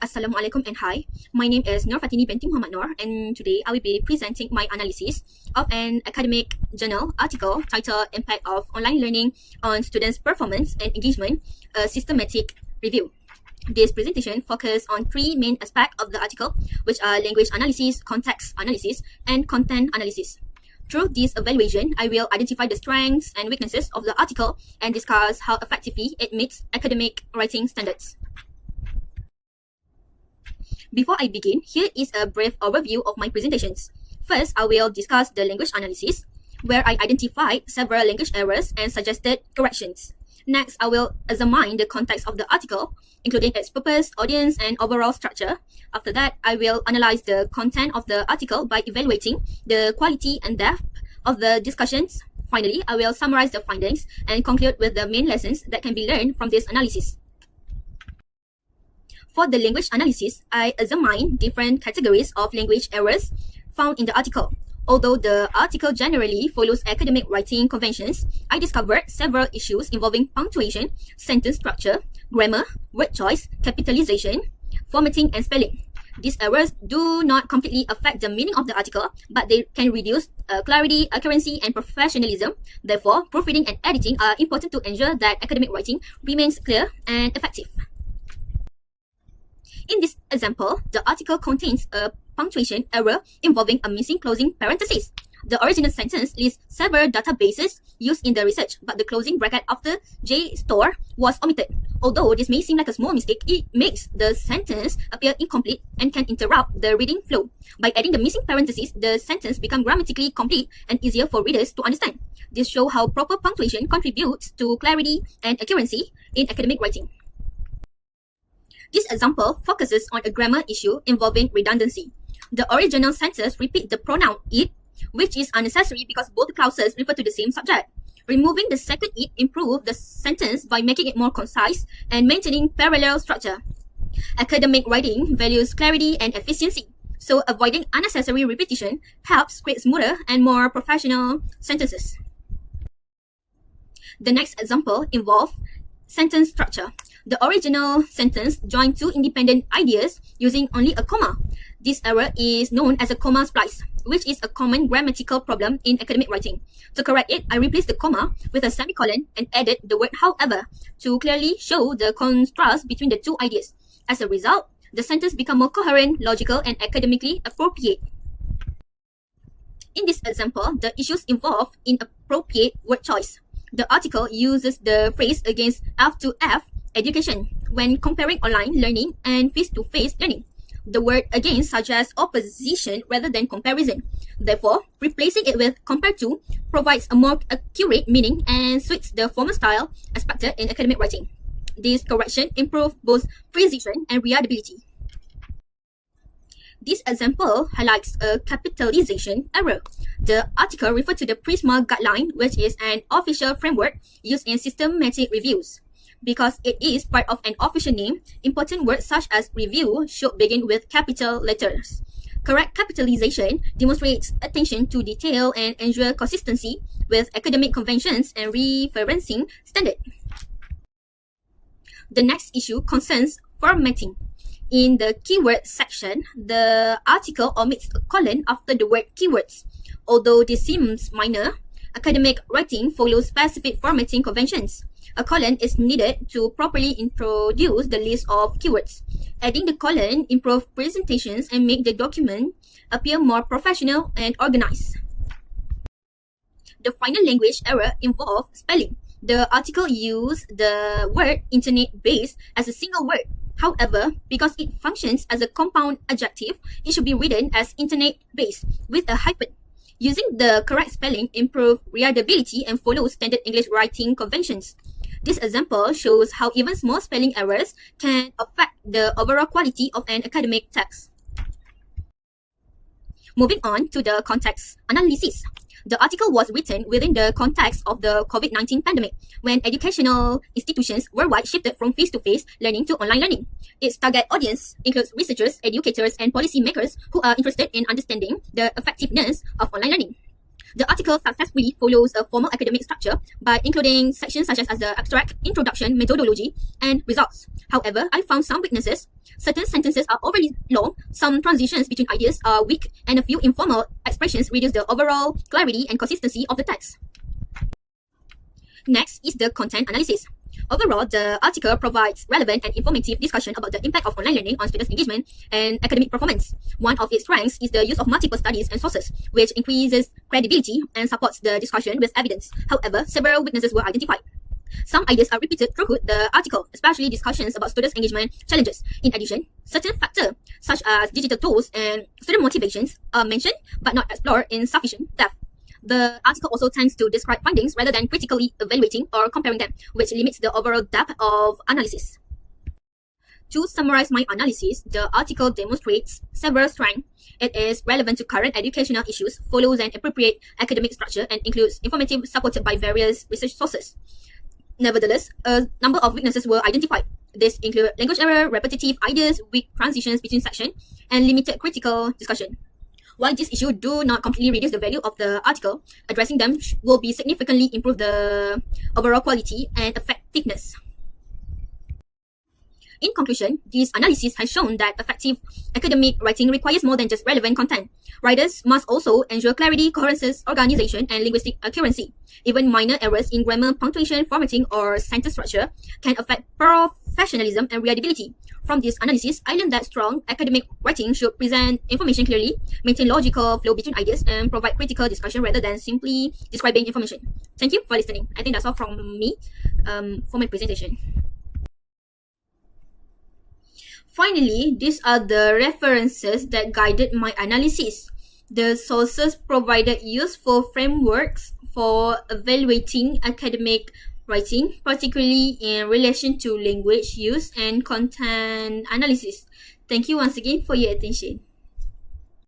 Assalamualaikum and hi. My name is Fatinie Binti Noor, and today I will be presenting my analysis of an academic journal article titled Impact of Online Learning on Students' Performance and Engagement, a Systematic Review. This presentation focuses on three main aspects of the article, which are language analysis, context analysis, and content analysis. Through this evaluation, I will identify the strengths and weaknesses of the article and discuss how effectively it meets academic writing standards. Before I begin, here is a brief overview of my presentations. First, I will discuss the language analysis, where I identified several language errors and suggested corrections. Next, I will examine the context of the article, including its purpose, audience, and overall structure. After that, I will analyze the content of the article by evaluating the quality and depth of the discussions. Finally, I will summarize the findings and conclude with the main lessons that can be learned from this analysis. For the language analysis, I examine different categories of language errors found in the article. Although the article generally follows academic writing conventions, I discovered several issues involving punctuation, sentence structure, grammar, word choice, capitalization, formatting, and spelling. These errors do not completely affect the meaning of the article, but they can reduce clarity, accuracy, and professionalism. Therefore, proofreading and editing are important to ensure that academic writing remains clear and effective. In this example, the article contains a punctuation error involving a missing closing parenthesis. The original sentence lists several databases used in the research, but the closing bracket after JSTOR was omitted. Although this may seem like a small mistake, it makes the sentence appear incomplete and can interrupt the reading flow. By adding the missing parenthesis, the sentence becomes grammatically complete and easier for readers to understand. This shows how proper punctuation contributes to clarity and accuracy in academic writing. This example focuses on a grammar issue involving redundancy. The original sentence repeats the pronoun it, which is unnecessary because both clauses refer to the same subject. Removing the second it improves the sentence by making it more concise and maintaining parallel structure. Academic writing values clarity and efficiency, so avoiding unnecessary repetition helps create smoother and more professional sentences. The next example involves sentence structure. The original sentence joined two independent ideas using only a comma. This error is known as a comma splice, which is a common grammatical problem in academic writing. To correct it, I replaced the comma with a semicolon and added the word however to clearly show the contrast between the two ideas. As a result, the sentence becomes more coherent, logical, and academically appropriate. In this example, the issues involve inappropriate word choice. The article uses the phrase against F to F education when comparing online learning and face-to-face learning. The word against suggests opposition rather than comparison. Therefore, replacing it with compared to provides a more accurate meaning and suits the formal style expected in academic writing. This correction improves both precision and readability. This example highlights a capitalization error. The article refers to the Prisma guideline, which is an official framework used in systematic reviews. Because it is part of an official name, important words such as review should begin with capital letters. Correct capitalization demonstrates attention to detail and ensures consistency with academic conventions and referencing standards. The next issue concerns formatting. In the keyword section, the article omits a colon after the word keywords. Although this seems minor, academic writing follows specific formatting conventions. A colon is needed to properly introduce the list of keywords. Adding the colon improves presentations and makes the document appear more professional and organized. The final language error involves spelling. The article used the word internet-based as a single word. However, because it functions as a compound adjective, it should be written as internet-based with a hyphen. Using the correct spelling improves readability and follows standard English writing conventions. This example shows how even small spelling errors can affect the overall quality of an academic text. Moving on to the context analysis. The article was written within the context of the COVID-19 pandemic, when educational institutions worldwide shifted from face-to-face learning to online learning. Its target audience includes researchers, educators, and policymakers who are interested in understanding the effectiveness of online learning. The article successfully follows a formal academic structure by including sections such as the abstract, introduction, methodology, and results. However, I found some weaknesses. Certain sentences are overly long, some transitions between ideas are weak, and a few informal expressions reduce the overall clarity and consistency of the text. Next is the content analysis. Overall, the article provides relevant and informative discussion about the impact of online learning on students' engagement and academic performance. One of its strengths is the use of multiple studies and sources, which increases credibility and supports the discussion with evidence. However, several weaknesses were identified. Some ideas are repeated throughout the article, especially discussions about students' engagement challenges. In addition, certain factors, such as digital tools and student motivations, are mentioned but not explored in sufficient depth. The article also tends to describe findings rather than critically evaluating or comparing them, which limits the overall depth of analysis. To summarize my analysis, the article demonstrates several strengths. It is relevant to current educational issues, follows an appropriate academic structure, and includes informative supported by various research sources. Nevertheless, a number of weaknesses were identified. These include language error, repetitive ideas, weak transitions between sections, and limited critical discussion. While these issues do not completely reduce the value of the article, addressing them will be significantly improve the overall quality and effectiveness. In conclusion, this analysis has shown that effective academic writing requires more than just relevant content. Writers must also ensure clarity, coherence, organization, and linguistic accuracy. Even minor errors in grammar, punctuation, formatting, or sentence structure can affect professionalism and readability. From this analysis, I learned that strong academic writing should present information clearly, maintain logical flow between ideas, and provide critical discussion rather than simply describing information. Thank you for listening. I think that's all from me for my presentation. Finally, these are the references that guided my analysis. The sources provided useful frameworks for evaluating academic writing, particularly in relation to language use and content analysis. Thank you once again for your attention.